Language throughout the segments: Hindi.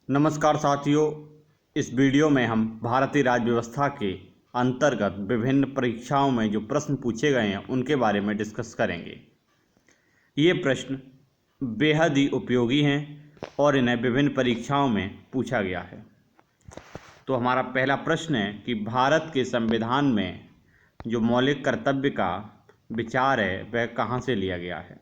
नमस्कार साथियों, इस वीडियो में हम भारतीय राज्य व्यवस्था के अंतर्गत विभिन्न परीक्षाओं में जो प्रश्न पूछे गए हैं उनके बारे में डिस्कस करेंगे। ये प्रश्न बेहद ही उपयोगी हैं और इन्हें विभिन्न परीक्षाओं में पूछा गया है। तो हमारा पहला प्रश्न है कि भारत के संविधान में जो मौलिक कर्तव्य का विचार है वह कहाँ से लिया गया है?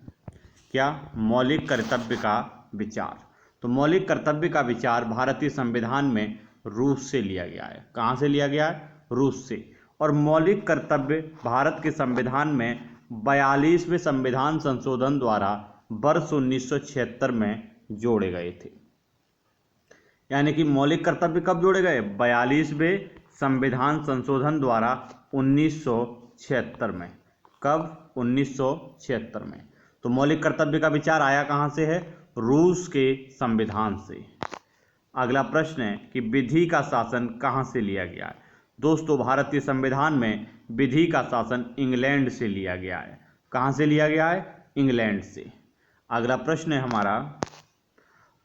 क्या मौलिक कर्तव्य का विचार? तो मौलिक कर्तव्य का विचार भारतीय संविधान में रूस से लिया गया है। कहाँ से लिया गया है? रूस से। और मौलिक कर्तव्य भारत के संविधान में 42वें संविधान संशोधन द्वारा वर्ष 1976 में जोड़े गए थे। यानी कि मौलिक कर्तव्य कब जोड़े गए? 42वें संविधान संशोधन द्वारा 1976 में। कब? 1976 में। तो मौलिक कर्तव्य का विचार आया कहाँ से है? रूस के संविधान से। अगला प्रश्न है कि विधि का शासन कहाँ से लिया गया है? दोस्तों, भारतीय संविधान में विधि का शासन इंग्लैंड से लिया गया है। कहाँ से लिया गया है? इंग्लैंड से। अगला प्रश्न है हमारा,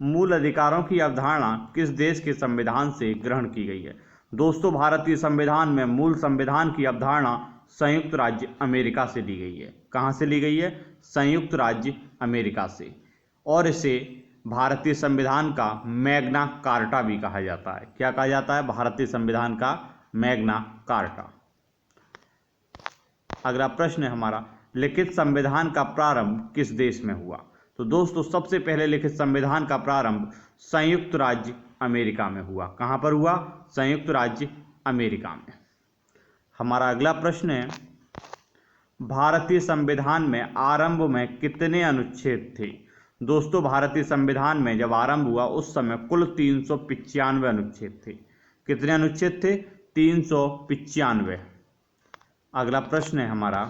मूल अधिकारों की अवधारणा किस देश के संविधान से ग्रहण की गई है? दोस्तों, भारतीय संविधान में मूल संविधान की अवधारणा संयुक्त राज्य अमेरिका से ली गई है। कहाँ से ली गई है? संयुक्त राज्य अमेरिका से। और इसे भारतीय संविधान का मैग्ना कार्टा भी कहा जाता है। क्या कहा जाता है? भारतीय संविधान का मैग्ना कार्टा। अगला प्रश्न है हमारा, लिखित संविधान का प्रारंभ किस देश में हुआ? तो दोस्तों, सबसे पहले लिखित संविधान का प्रारंभ संयुक्त राज्य अमेरिका में हुआ। कहाँ पर हुआ? संयुक्त राज्य अमेरिका में। हमारा अगला प्रश्न है, भारतीय संविधान में आरंभ में कितने अनुच्छेद थे? दोस्तों, भारतीय संविधान में जब आरंभ हुआ उस समय कुल 395 अनुच्छेद थे। कितने अनुच्छेद थे? 395। अगला प्रश्न है हमारा,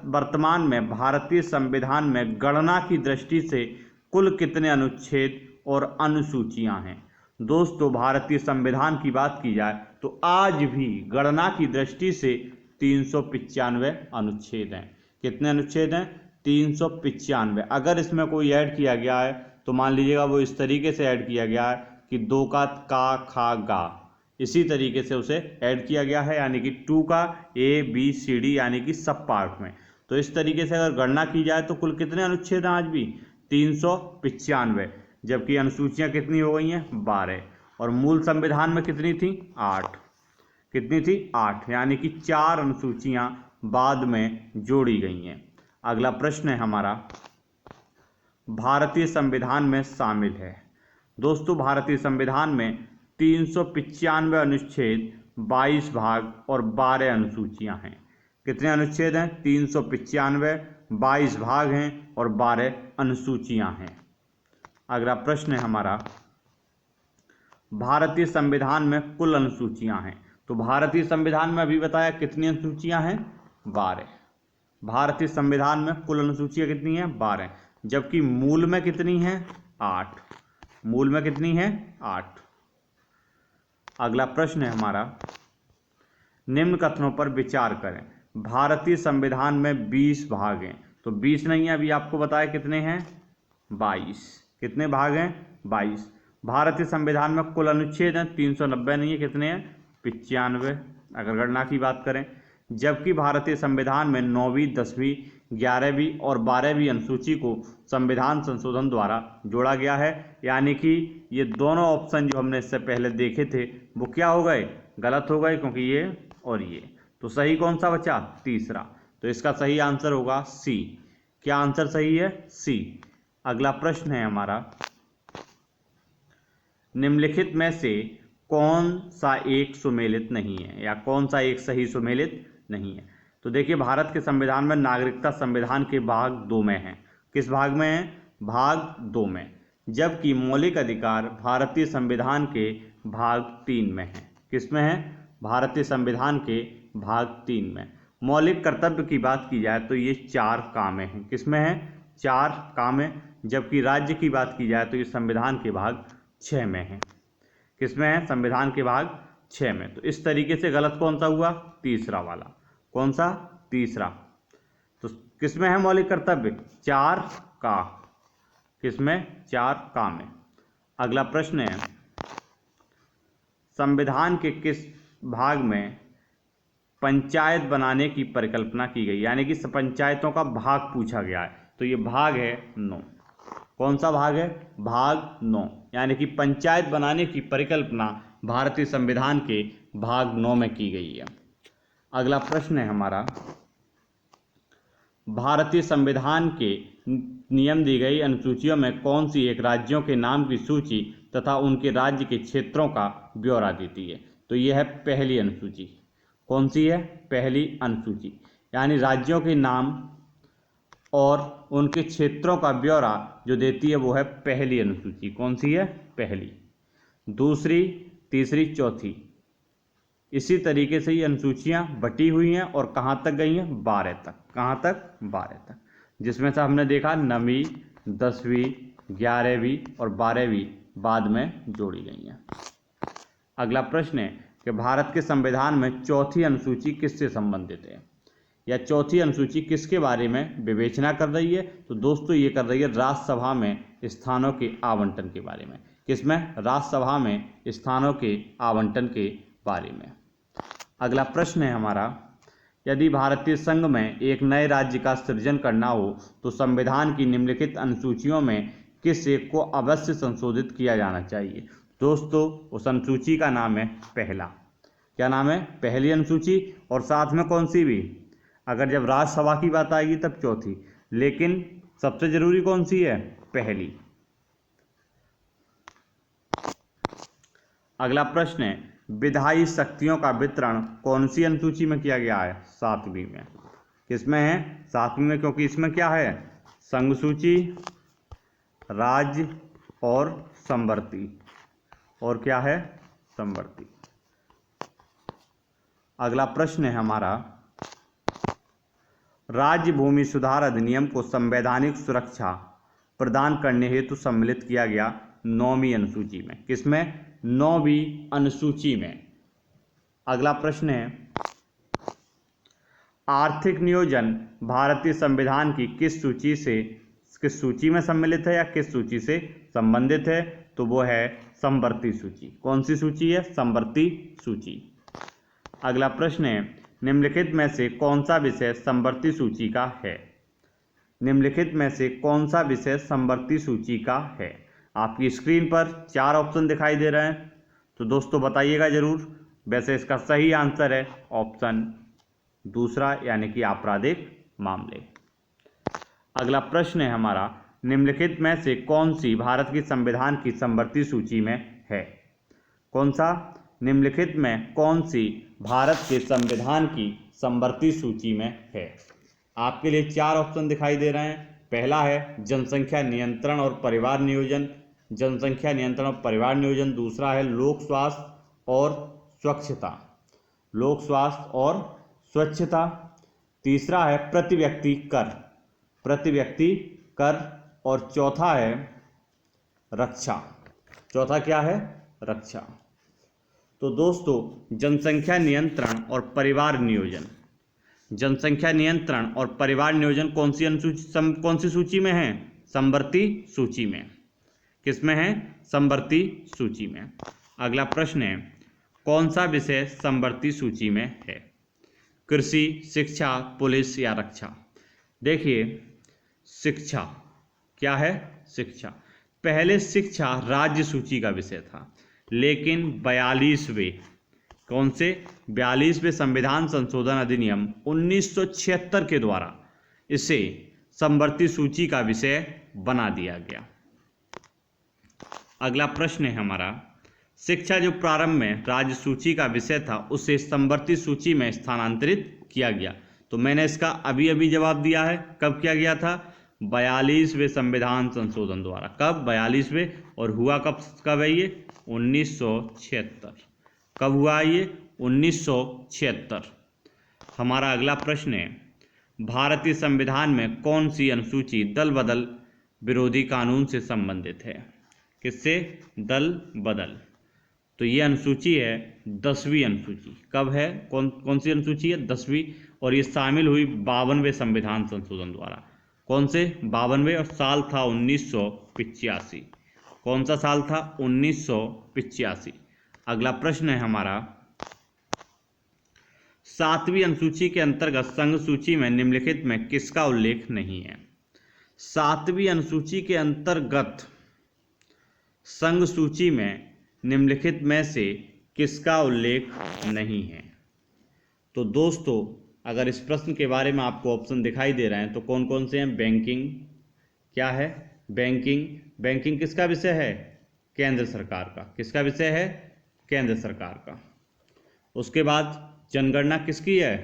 वर्तमान में भारतीय संविधान में गणना की दृष्टि से कुल कितने अनुच्छेद और अनुसूचियां हैं? दोस्तों, भारतीय संविधान की बात की जाए तो आज भी गणना की दृष्टि से 395 अनुच्छेद हैं। कितने अनुच्छेद हैं? 395। अगर इसमें कोई ऐड किया गया है तो मान लीजिएगा वो इस तरीके से ऐड किया गया है कि 2 का का, खा, गा, इसी तरीके से उसे ऐड किया गया है, यानी कि 2 का ABCD यानी कि सब पार्ट में। तो इस तरीके से अगर गणना की जाए तो कुल कितने अनुच्छेद हैं आज भी? 395। जबकि अनुसूचियां कितनी हो गई हैं? 12। और मूल संविधान में कितनी थी? 8। कितनी थी? 8। यानी कि 4 अनुसूचियां बाद में जोड़ी गई हैं। अगला प्रश्न है हमारा, भारतीय संविधान में शामिल है। दोस्तों, भारतीय संविधान में 395 अनुच्छेद, 22 भाग और 12 अनुसूचियां हैं। कितने अनुच्छेद हैं? 395, 22 भाग हैं और 12 अनुसूचियां हैं। अगला प्रश्न है हमारा, भारतीय संविधान में कुल अनुसूचियां हैं। तो भारतीय संविधान में अभी बताया कितनी अनुसूचियां हैं? 12। भारतीय संविधान में कुल अनुसूचियां कितनी हैं? 12। जबकि मूल में कितनी हैं? 8। मूल में कितनी हैं? 8। अगला प्रश्न है हमारा, निम्न कथनों पर विचार करें। भारतीय संविधान में 20 भाग हैं। तो 20 नहीं है, अभी आपको बताया कितने हैं? 22। कितने भाग हैं? 22। भारतीय संविधान में कुल अनुच्छेद हैं 390 नहीं है, कितने हैं? 95 अगर गणना की बात करें। जबकि भारतीय संविधान में 9वीं, 10वीं, 11वीं और 12वीं अनुसूची को संविधान संशोधन द्वारा जोड़ा गया है। यानी कि ये दोनों ऑप्शन जो हमने इससे पहले देखे थे वो क्या हो गए? गलत हो गए, क्योंकि ये और ये। तो सही कौन सा बचा? तीसरा। तो इसका सही आंसर होगा सी। क्या आंसर सही है? सी। अगला प्रश्न है हमारा, निम्नलिखित में से कौन सा एक सुमेलित नहीं है, या कौन सा एक सही सुमेलित नहीं है? तो देखिए, भारत के संविधान में नागरिकता संविधान के भाग 2 में है। किस भाग में है? भाग 2 में। जबकि मौलिक अधिकार भारतीय संविधान के भाग 3 में है। किस में है? भारतीय संविधान के भाग 3 में। मौलिक कर्तव्य की बात की जाए तो ये 4 काम हैं। किस में है? 4 काम है। जबकि राज्य की बात की जाए तो ये संविधान के भाग 6 में है। किस में है? संविधान के भाग 6 में। तो इस तरीके से गलत कौन सा हुआ? तीसरा वाला। कौन सा? तीसरा। तो किस में है मौलिक कर्तव्य? 4 का। किस में? 4 का में। अगला प्रश्न है, संविधान के किस भाग में पंचायत बनाने की परिकल्पना की गई, यानी कि पंचायतों का भाग पूछा गया है। तो ये भाग है 9। कौन सा भाग है? भाग 9, यानी कि पंचायत बनाने की परिकल्पना भारतीय संविधान के भाग 9 में की गई है। अगला प्रश्न है हमारा, भारतीय संविधान के नियम दी गई अनुसूचियों में कौन सी एक राज्यों के नाम की सूची तथा उनके राज्य के क्षेत्रों का ब्यौरा देती है? तो यह है पहली अनुसूची। कौन सी है? पहली अनुसूची, यानी राज्यों के नाम और उनके क्षेत्रों का ब्यौरा जो देती है वो है पहली अनुसूची। कौन सी है? पहली। दूसरी, तीसरी, चौथी, इसी तरीके से ये अनुसूचियां बटी हुई हैं और कहाँ तक गई हैं? 12 तक। कहाँ तक? 12 तक, जिसमें से हमने देखा 9वीं, 10वीं, 11वीं और 12वीं बाद में जोड़ी गई हैं। अगला प्रश्न है कि भारत के संविधान में चौथी अनुसूची किससे संबंधित है, या चौथी अनुसूची किसके बारे में विवेचना कर रही है? तो दोस्तों ये कर रही है राज्यसभा में स्थानों के आवंटन के बारे में। किसमें? राज्यसभा में स्थानों के आवंटन के बारे में। अगला प्रश्न है हमारा, यदि भारतीय संघ में एक नए राज्य का सृजन करना हो तो संविधान की निम्नलिखित अनुसूचियों में किस एक को अवश्य संशोधित किया जाना चाहिए? दोस्तों उस अनुसूची का नाम है पहला। क्या नाम है? पहली अनुसूची। और साथ में कौन सी भी? अगर जब राज्यसभा की बात आएगी तब चौथी, लेकिन सबसे जरूरी कौन सी है? पहली। अगला प्रश्न है, विधायी शक्तियों का वितरण कौन सी अनुसूची में किया गया है? 7वीं में। किसमें है? 7वीं में, क्योंकि इसमें क्या है? संघ सूची, राज्य और संवर्ती। और क्या है? संवर्ती। अगला प्रश्न है हमारा, राज्य भूमि सुधार अधिनियम को संवैधानिक सुरक्षा प्रदान करने हेतु सम्मिलित किया गया 9वीं अनुसूची में। किसमें? 9वीं अनुसूची में। अगला प्रश्न है, आर्थिक नियोजन भारतीय संविधान की किस सूची में सम्मिलित है या किस सूची से संबंधित है? तो वो है संवर्ती सूची। कौन सी सूची है? संवर्ती सूची। अगला प्रश्न है, निम्नलिखित में से कौन सा विषय संवर्ती सूची का है? निम्नलिखित में से कौन सा विषय संवर्ती सूची का है? आपकी स्क्रीन पर 4 ऑप्शन दिखाई दे रहे हैं, तो दोस्तों बताइएगा जरूर। वैसे इसका सही आंसर है ऑप्शन दूसरा, यानी कि आपराधिक मामले। अगला प्रश्न है हमारा, निम्नलिखित में से कौन सी भारत की संविधान की संवर्ती सूची में है? कौन सा? निम्नलिखित में कौन सी भारत के संविधान की संवर्ती सूची में है? आपके लिए 4 ऑप्शन दिखाई दे रहे हैं। पहला है जनसंख्या नियंत्रण और परिवार नियोजन, जनसंख्या नियंत्रण और परिवार नियोजन। दूसरा है लोक स्वास्थ्य और स्वच्छता, लोक स्वास्थ्य और स्वच्छता। तीसरा है प्रति व्यक्ति कर, प्रति व्यक्ति कर। और चौथा है रक्षा। चौथा क्या है? रक्षा। तो दोस्तों जनसंख्या नियंत्रण और परिवार नियोजन, जनसंख्या नियंत्रण और परिवार नियोजन कौन सी सूची में है? संवर्ती सूची में। किसमें है? संवर्ती सूची में। अगला प्रश्न है, कौन सा विषय संवर्ती सूची में है? कृषि, शिक्षा, पुलिस या रक्षा? देखिए शिक्षा, क्या है? शिक्षा। पहले शिक्षा राज्य सूची का विषय था, लेकिन 42वें, कौन से? 42वें संविधान संशोधन अधिनियम 1976 के द्वारा इसे संवर्ती सूची का विषय बना दिया गया। अगला प्रश्न है हमारा, शिक्षा जो प्रारंभ में राज्य सूची का विषय था उसे संवर्ती सूची में स्थानांतरित किया गया। तो मैंने इसका अभी अभी जवाब दिया है। कब किया गया था? 42वें संविधान संशोधन द्वारा। कब? 42वें। और हुआ कब है ये? 1976। कब हुआ ये? 1976। हमारा अगला प्रश्न है, भारतीय संविधान में कौन सी अनुसूची दल बदल विरोधी कानून से संबंधित है? किससे? दल बदल। तो ये अनुसूची है 10वीं अनुसूची। कब है? कौन सी अनुसूची है? 10वीं। और ये शामिल हुई 52वें संविधान संशोधन द्वारा। कौन से? 52वें। और साल था 1985। कौन सा साल था? 1985। अगला प्रश्न है हमारा, 7वीं अनुसूची के अंतर्गत संघ सूची में निम्नलिखित में किसका उल्लेख नहीं है? 7वीं अनुसूची के अंतर्गत संघ सूची में निम्नलिखित में से किसका उल्लेख नहीं है? तो दोस्तों, अगर इस प्रश्न के बारे में आपको ऑप्शन दिखाई दे रहे हैं तो कौन कौन से हैं? बैंकिंग, क्या है? बैंकिंग। बैंकिंग किसका विषय है? केंद्र सरकार का। किसका विषय है? केंद्र सरकार का। उसके बाद जनगणना किसकी है?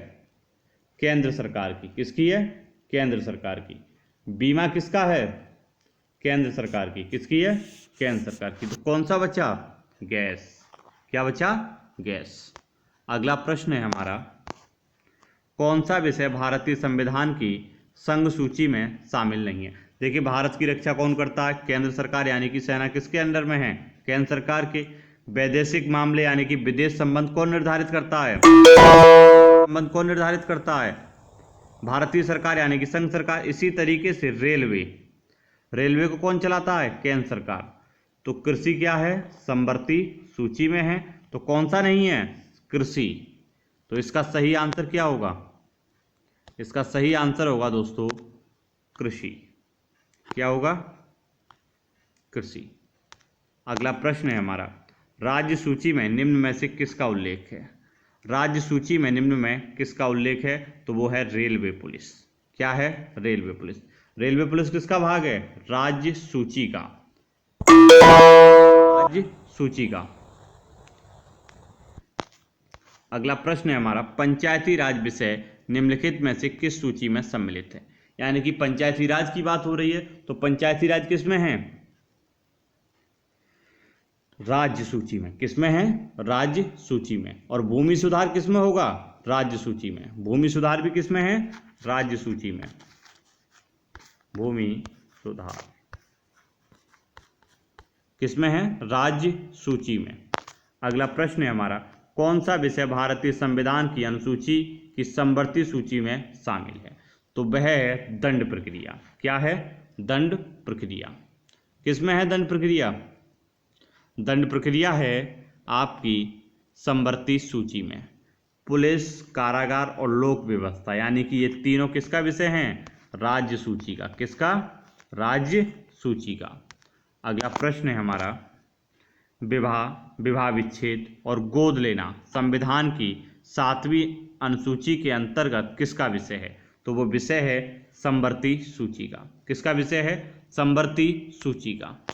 केंद्र सरकार की। किसकी है? केंद्र सरकार की। बीमा किसका है? केंद्र सरकार की। किसकी है? केंद्र सरकार की। तो कौन सा बचा? गैस। क्या बचा? गैस। अगला प्रश्न है हमारा, कौन सा विषय भारतीय संविधान की संघ सूची में शामिल नहीं है? देखिए, भारत की रक्षा कौन करता है? केंद्र सरकार, यानी कि सेना किसके अंडर में है? केंद्र सरकार के। वैदेशिक मामले यानी कि विदेश संबंध कौन निर्धारित करता है? संबंध कौन निर्धारित करता है? भारतीय सरकार यानी कि संघ सरकार। इसी तरीके से रेलवे, रेलवे को कौन चलाता है? केंद्र सरकार। तो कृषि क्या है? समवर्ती सूची में है। तो कौन सा नहीं है? कृषि। तो इसका सही आंसर क्या होगा? इसका सही आंसर होगा दोस्तों कृषि। क्या होगा? कृषि। अगला प्रश्न है हमारा, राज्य सूची में निम्न में से किसका उल्लेख है? राज्य सूची में निम्न में किसका उल्लेख है? तो वो है रेलवे पुलिस। क्या है? Railway police. रेलवे पुलिस किसका भाग है? राज्य सूची का। राज्य सूची का। अगला प्रश्न है हमारा, पंचायती राज विषय निम्नलिखित में से किस सूची में सम्मिलित है? यानी कि पंचायती राज की बात हो रही है, तो पंचायती राज किस में है? राज्य सूची में। किस में है? राज्य सूची में। और भूमि सुधार किस में होगा? राज्य सूची में। भूमि सुधार भी किस में है? राज्य सूची में। भूमि सुधार किस में है? राज्य सूची में। अगला प्रश्न है हमारा, कौन सा विषय भारतीय संविधान की अनुसूची की समवर्ती सूची में शामिल है? तो वह है दंड प्रक्रिया। क्या है? दंड प्रक्रिया। किस में है दंड प्रक्रिया? दंड प्रक्रिया है आपकी समवर्ती सूची में। पुलिस, कारागार और लोक व्यवस्था, यानी कि ये तीनों किसका विषय हैं? राज्य सूची का। किसका? राज्य सूची का। अगला प्रश्न है हमारा, विवाह विच्छेद और गोद लेना संविधान की 7वीं अनुसूची के अंतर्गत किसका विषय है? तो वो विषय है समवर्ती सूची का। किसका विषय है? समवर्ती सूची का।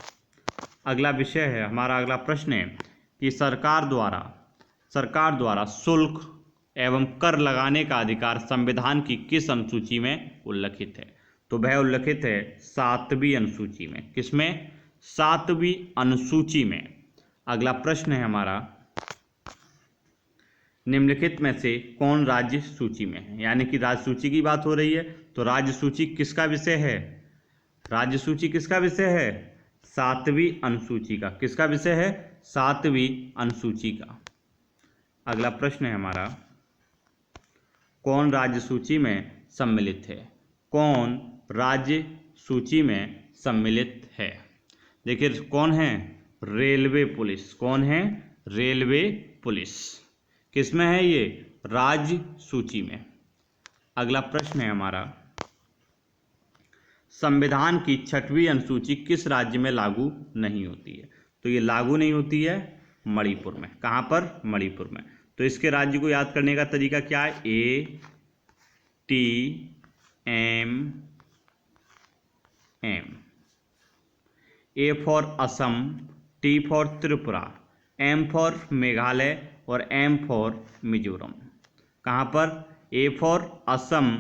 अगला विषय है हमारा, अगला प्रश्न है कि सरकार द्वारा शुल्क एवं कर लगाने का अधिकार संविधान की किस अनुसूची में उल्लिखित है? तो वह उल्लिखित है 7वीं अनुसूची में। किसमें? 7वीं अनुसूची में। अगला प्रश्न है हमारा, निम्नलिखित में से कौन राज्य सूची में है? यानी कि राज्य सूची की बात हो रही है, तो राज्य सूची किसका विषय है? राज्य सूची किसका विषय है? 7वीं अनुसूची का। किसका विषय है? 7वीं अनुसूची का। अगला प्रश्न है हमारा, कौन राज्य सूची में सम्मिलित है? कौन राज्य सूची में सम्मिलित है? देखिए, कौन है? Railway police. कौन है? Railway police. किस में है ये? राज्य सूची में। अगला प्रश्न है हमारा, संविधान की 6वीं अनुसूची किस राज्य में लागू नहीं होती है? तो ये लागू नहीं होती है मणिपुर में। कहाँ पर? मणिपुर में। तो इसके राज्य को याद करने का तरीका क्या है? ATMM। A for Assam, T for Tripura, M for Meghalaya और M फॉर मिजोरम। कहाँ पर? A for Assam,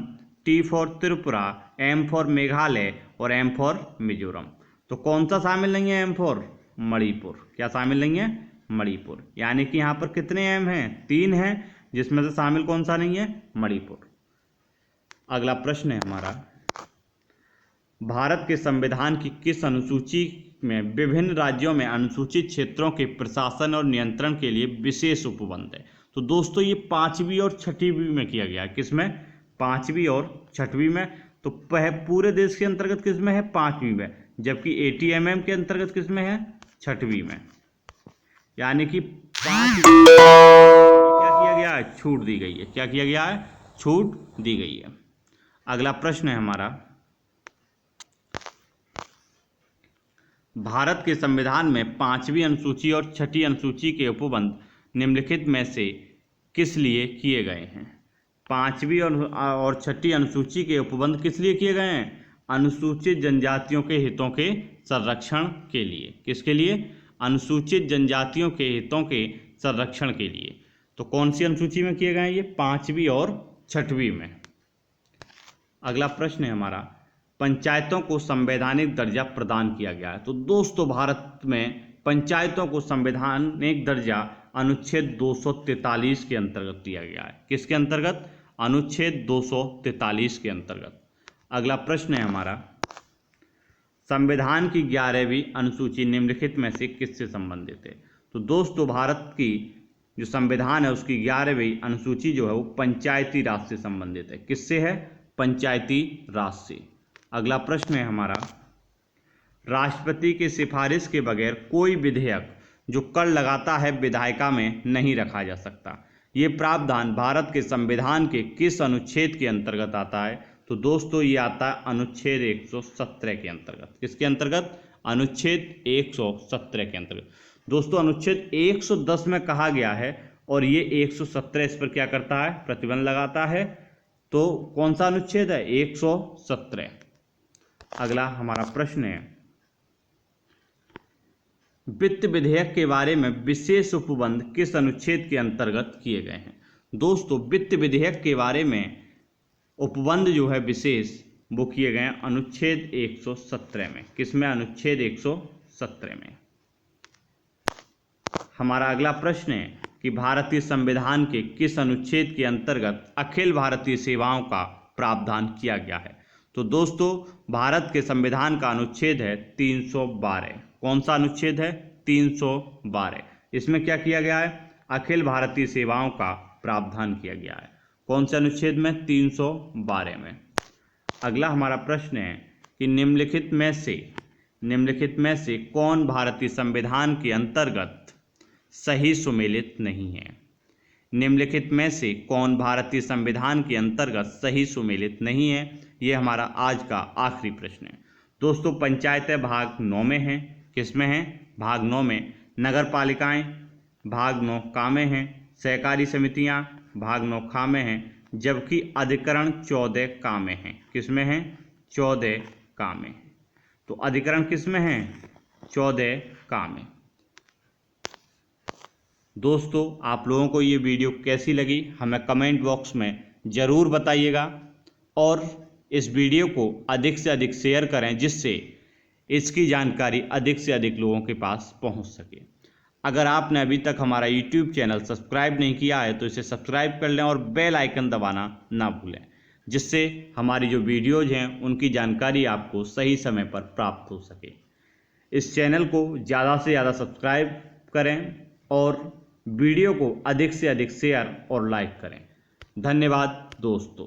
T for Tripura, M for Meghalaya और M फॉर मिजोरम। तो कौन सा शामिल नहीं है? M for Manipur. क्या शामिल नहीं है? मणिपुर। यानी कि यहाँ पर कितने M हैं? 3 हैं, जिसमें से शामिल कौन सा नहीं है? मणिपुर। अगला प्रश्न है हमारा, भारत के संविधान की किस अनुसूची में विभिन्न राज्यों में अनुसूचित क्षेत्रों के प्रशासन और नियंत्रण के लिए विशेष उपबंध है? तो दोस्तों, ये 5वीं और 6वीं में किया गया है। किसमें? 5वीं और 6वीं में। तो पूरे देश के अंतर्गत किस में है? 5वीं में। जबकि ATMM के अंतर्गत किस में है? 6वीं में, यानी कि 5 क्या किया गया है, छूट दी गई है। क्या किया गया है, छूट दी गई है। अगला प्रश्न है हमारा, भारत के संविधान में 5वीं अनुसूची और 6ठी अनुसूची के उपबंध निम्नलिखित में से किस लिए किए गए हैं? 5वीं और 6ठी अनुसूची के उपबंध किस लिए किए गए हैं? अनुसूचित जनजातियों के हितों के संरक्षण के लिए। किसके लिए? अनुसूचित जनजातियों के हितों के संरक्षण के लिए। तो कौन सी अनुसूची में किए गए हैं ये? 5वीं और 6वीं में। अगला प्रश्न है हमारा, पंचायतों को संवैधानिक दर्जा प्रदान किया गया है। तो दोस्तों भारत में पंचायतों को संवैधानिक दर्जा अनुच्छेद 243 के अंतर्गत दिया गया है। किसके अंतर्गत? अनुच्छेद 243 के अंतर्गत। अगला प्रश्न है हमारा, संविधान की 11वीं अनुसूची निम्नलिखित में से किससे संबंधित है? तो दोस्तों भारत की जो संविधान है उसकी 11वीं अनुसूची जो है वो पंचायती राज से संबंधित है। किससे है? पंचायती राज से। अगला प्रश्न है हमारा, राष्ट्रपति की सिफारिश के बगैर कोई विधेयक जो कर लगाता है विधायिका में नहीं रखा जा सकता। ये प्रावधान भारत के संविधान के किस अनुच्छेद के अंतर्गत आता है? तो दोस्तों ये आता है अनुच्छेद 117 के अंतर्गत। किसके अंतर्गत? अनुच्छेद 117 के अंतर्गत। दोस्तों अनुच्छेद 110 में कहा गया है और ये 117 इस पर क्या करता है? प्रतिबंध लगाता है। तो कौन सा अनुच्छेद है? 117। अगला हमारा प्रश्न है, वित्त विधेयक के बारे में विशेष उपबंध किस अनुच्छेद के अंतर्गत किए गए हैं? दोस्तों वित्त विधेयक के बारे में उपबंध जो है विशेष वो किए गए हैं अनुच्छेद 117 में। किसमें? अनुच्छेद 117 में। हमारा अगला प्रश्न है कि भारतीय संविधान के किस अनुच्छेद के अंतर्गत अखिल भारतीय सेवाओं का प्रावधान किया गया है? तो दोस्तों भारत के संविधान का अनुच्छेद है 312। कौन सा अनुच्छेद है? 312। इसमें क्या किया गया है? अखिल भारतीय सेवाओं का प्रावधान किया गया है। कौन से अनुच्छेद में? 312 में। अगला हमारा प्रश्न है कि निम्नलिखित में से कौन भारतीय संविधान के अंतर्गत सही सुमेलित नहीं है? निम्नलिखित में से कौन भारतीय संविधान के अंतर्गत सही सुमेलित नहीं है? ये हमारा आज का आखिरी प्रश्न है। दोस्तों पंचायतें भाग 9 में हैं। किस में हैं? भाग 9 में। नगर पालिकाएँ भाग 9 का में हैं। सहकारी समितियां भाग 9 खा में हैं, जबकि अधिकरण 14 का में हैं। किस में हैं? 14 का में। तो अधिकरण किस में हैं? 14 का में। दोस्तों आप लोगों को ये वीडियो कैसी लगी हमें कमेंट बॉक्स में ज़रूर बताइएगा और इस वीडियो को अधिक से अधिक शेयर करें जिससे इसकी जानकारी अधिक से अधिक लोगों के पास पहुंच सके। अगर आपने अभी तक हमारा YouTube चैनल सब्सक्राइब नहीं किया है तो इसे सब्सक्राइब कर लें और बेल आइकन दबाना ना भूलें, जिससे हमारी जो वीडियोज़ हैं उनकी जानकारी आपको सही समय पर प्राप्त हो सके। इस चैनल को ज़्यादा से ज़्यादा सब्सक्राइब करें और वीडियो को अधिक से अधिक शेयर और लाइक करें। धन्यवाद दोस्तों।